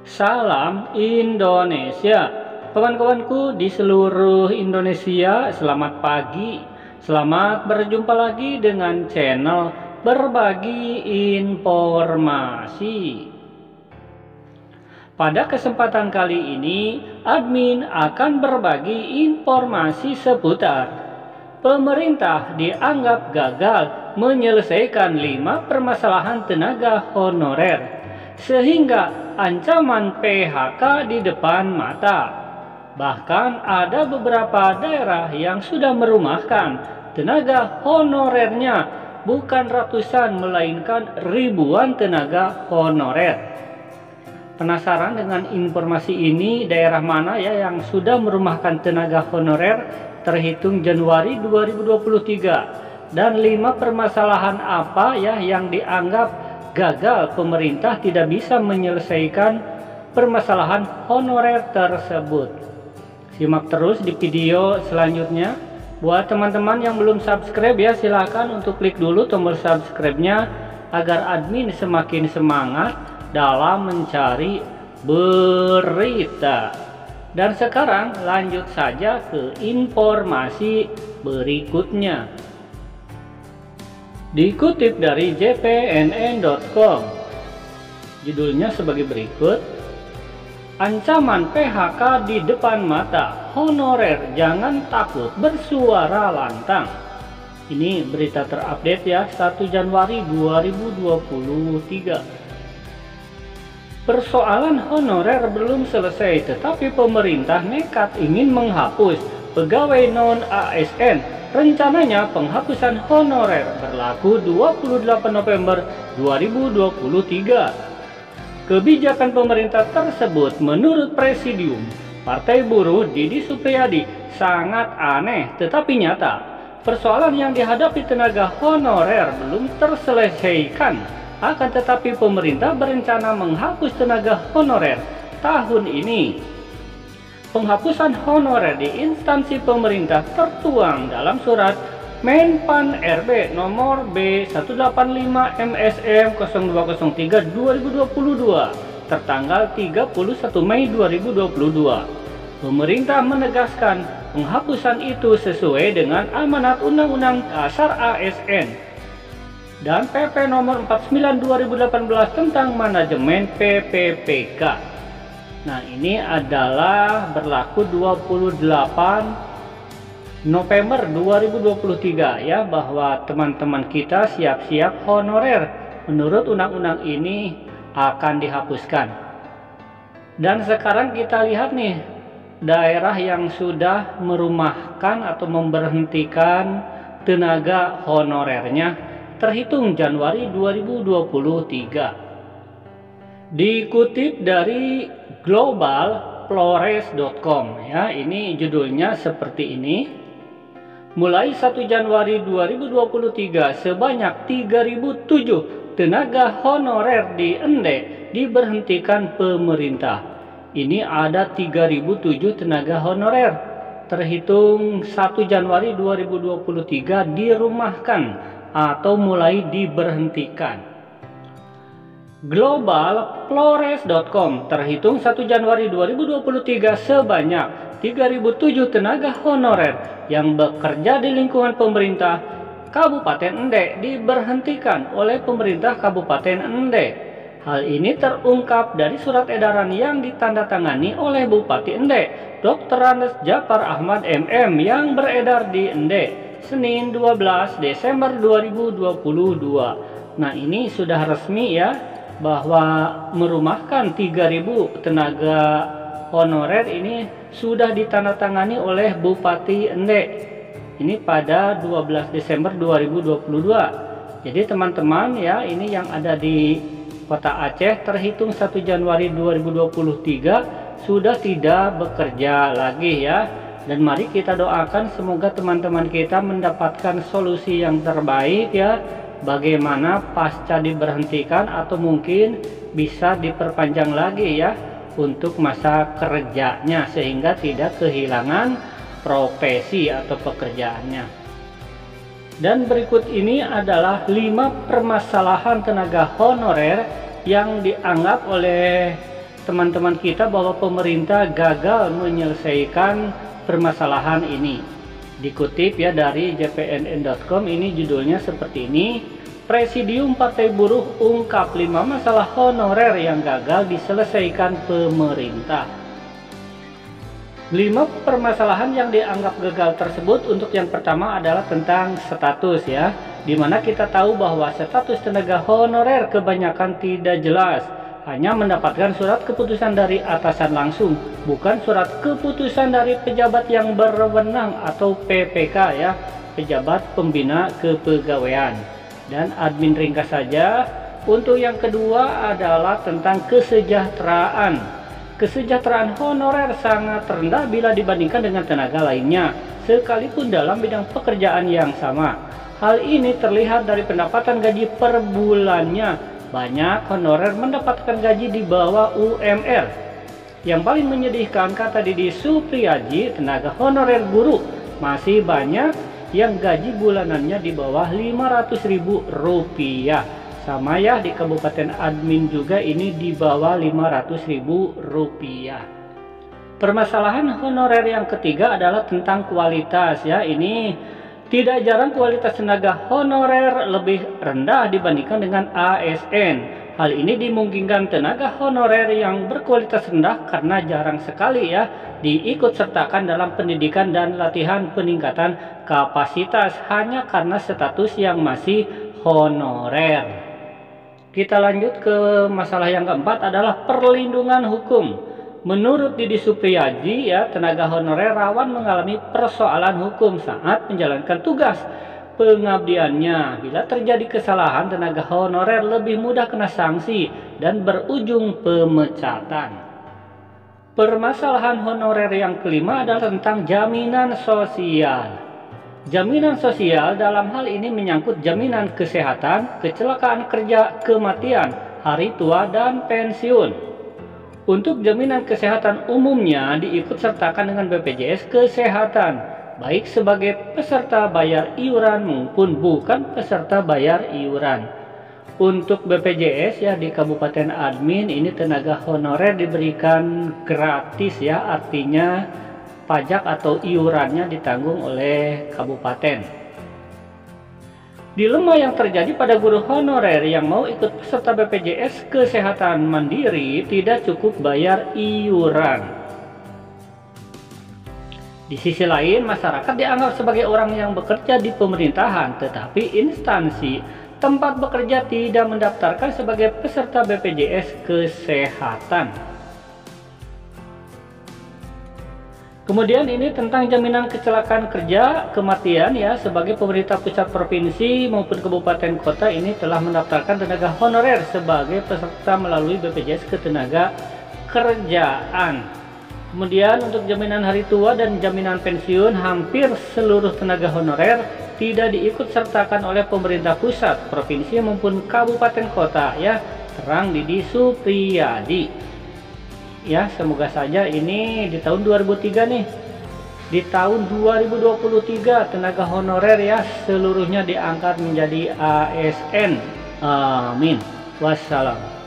Salam Indonesia, kawan-kawanku di seluruh Indonesia. Selamat pagi, selamat berjumpa lagi dengan channel Berbagi Informasi. Pada kesempatan kali ini, admin akan berbagi informasi seputar pemerintah dianggap gagal menyelesaikan 5 permasalahan tenaga honorer, sehingga ancaman PHK di depan mata. Bahkan ada beberapa daerah yang sudah merumahkan tenaga honorernya, bukan ratusan melainkan ribuan tenaga honorer. Penasaran dengan informasi ini? Daerah mana ya yang sudah merumahkan tenaga honorer terhitung Januari 2023? Dan 5 permasalahan apa ya yang dianggap gagal pemerintah tidak bisa menyelesaikan permasalahan honorer tersebut? Simak terus di video selanjutnya. Buat teman-teman yang belum subscribe ya, silahkan untuk klik dulu tombol subscribe-nya agar admin semakin semangat dalam mencari berita. Dan sekarang lanjut saja ke informasi berikutnya. Dikutip dari jpnn.com, judulnya sebagai berikut: ancaman PHK di depan mata, honorer jangan takut bersuara lantang. Ini berita terupdate ya, 1 Januari 2023. Persoalan honorer belum selesai, tetapi pemerintah nekat ingin menghapus pegawai non-ASN. Rencananya penghapusan honorer berlaku 28 November 2023. Kebijakan pemerintah tersebut menurut Presidium Partai Buruh Didi Supriyadi sangat aneh tetapi nyata. Persoalan yang dihadapi tenaga honorer belum terselesaikan. Akan tetapi pemerintah berencana menghapus tenaga honorer tahun ini. Penghapusan honorer di instansi pemerintah tertuang dalam surat Menpan RB nomor B185 MSM 0203 2022 tertanggal 31 Mei 2022. Pemerintah menegaskan penghapusan itu sesuai dengan amanat Undang-Undang Dasar ASN dan PP nomor 49 2018 tentang manajemen PPPK. Nah, ini adalah berlaku 28 November 2023 ya, bahwa teman-teman kita siap-siap honorer menurut undang-undang ini akan dihapuskan. Dan sekarang kita lihat nih daerah yang sudah merumahkan atau memberhentikan tenaga honorernya terhitung Januari 2023. Dikutip dari globalflores.com ya, ini judulnya seperti ini. Mulai 1 Januari 2023 sebanyak 3007 tenaga honorer di Ende diberhentikan pemerintah. Ini ada 3007 tenaga honorer terhitung 1 Januari 2023 dirumahkan atau mulai diberhentikan. Globalflores.com terhitung 1 Januari 2023 sebanyak 3007 tenaga honorer yang bekerja di lingkungan pemerintah Kabupaten Ende diberhentikan oleh pemerintah Kabupaten Ende. Hal ini terungkap dari surat edaran yang ditandatangani oleh Bupati Ende, Dr. Andes Japar Ahmad MM, yang beredar di Ende Senin 12 Desember 2022. Nah, ini sudah resmi ya, bahwa merumahkan 3000 tenaga honorer ini sudah ditandatangani oleh Bupati Ende. Ini pada 12 Desember 2022. Jadi teman-teman ya, ini yang ada di Kota Aceh terhitung 1 Januari 2023 sudah tidak bekerja lagi ya. Dan mari kita doakan semoga teman-teman kita mendapatkan solusi yang terbaik ya, bagaimana pasca diberhentikan atau mungkin bisa diperpanjang lagi ya untuk masa kerjanya sehingga tidak kehilangan profesi atau pekerjaannya. Dan berikut ini adalah 5 permasalahan tenaga honorer yang dianggap oleh teman-teman kita bahwa pemerintah gagal menyelesaikan permasalahan ini. Dikutip ya dari jpnn.com, ini judulnya seperti ini: Presidium Partai Buruh ungkap 5 masalah honorer yang gagal diselesaikan pemerintah. 5 permasalahan yang dianggap gagal tersebut, untuk yang pertama adalah tentang status ya, dimana kita tahu bahwa status tenaga honorer kebanyakan tidak jelas, hanya mendapatkan surat keputusan dari atasan langsung, bukan surat keputusan dari pejabat yang berwenang atau PPK ya, pejabat pembina kepegawaian. Dan admin ringkas saja. Untuk yang kedua adalah tentang kesejahteraan. Kesejahteraan honorer sangat rendah bila dibandingkan dengan tenaga lainnya, sekalipun dalam bidang pekerjaan yang sama. Hal ini terlihat dari pendapatan gaji per bulannya. Banyak honorer mendapatkan gaji di bawah UMR. Yang paling menyedihkan, kata Didi Supriyaji, tenaga honorer guru, masih banyak yang gaji bulanannya di bawah Rp500.000. Sama ya, di Kabupaten Admin juga ini di bawah Rp500.000. Permasalahan honorer yang ketiga adalah tentang kualitas ya. Ini tidak jarang kualitas tenaga honorer lebih rendah dibandingkan dengan ASN. Hal ini dimungkinkan tenaga honorer yang berkualitas rendah karena jarang sekali ya diikut sertakan dalam pendidikan dan latihan peningkatan kapasitas, hanya karena status yang masih honorer. Kita lanjut ke masalah yang keempat adalah perlindungan hukum. Menurut Didi Supriyaji ya, tenaga honorer rawan mengalami persoalan hukum saat menjalankan tugas pengabdiannya. Bila terjadi kesalahan, tenaga honorer lebih mudah kena sanksi dan berujung pemecatan. Permasalahan honorer yang kelima adalah tentang jaminan sosial. Jaminan sosial dalam hal ini menyangkut jaminan kesehatan, kecelakaan kerja, kematian, hari tua, dan pensiun. Untuk jaminan kesehatan umumnya diikut sertakan dengan BPJS Kesehatan, baik sebagai peserta bayar iuran maupun bukan peserta bayar iuran. Untuk BPJS ya, di Kabupaten Admin ini tenaga honorer diberikan gratis ya, artinya pajak atau iurannya ditanggung oleh kabupaten. Dilema yang terjadi pada guru honorer yang mau ikut peserta BPJS Kesehatan Mandiri tidak cukup bayar iuran. Di sisi lain, masyarakat dianggap sebagai orang yang bekerja di pemerintahan, tetapi instansi tempat bekerja tidak mendaftarkan sebagai peserta BPJS Kesehatan. Kemudian ini tentang jaminan kecelakaan kerja, kematian ya, sebagai pemerintah pusat, provinsi maupun kabupaten kota ini telah mendaftarkan tenaga honorer sebagai peserta melalui BPJS Ketenaga Kerjaan. Kemudian untuk jaminan hari tua dan jaminan pensiun, hampir seluruh tenaga honorer tidak diikut sertakan oleh pemerintah pusat, provinsi maupun kabupaten kota ya, terang Didi Supriyaji. Ya, semoga saja ini di tahun 2003 nih, di tahun 2023 tenaga honorer ya seluruhnya diangkat menjadi ASN. Amin. Wassalam.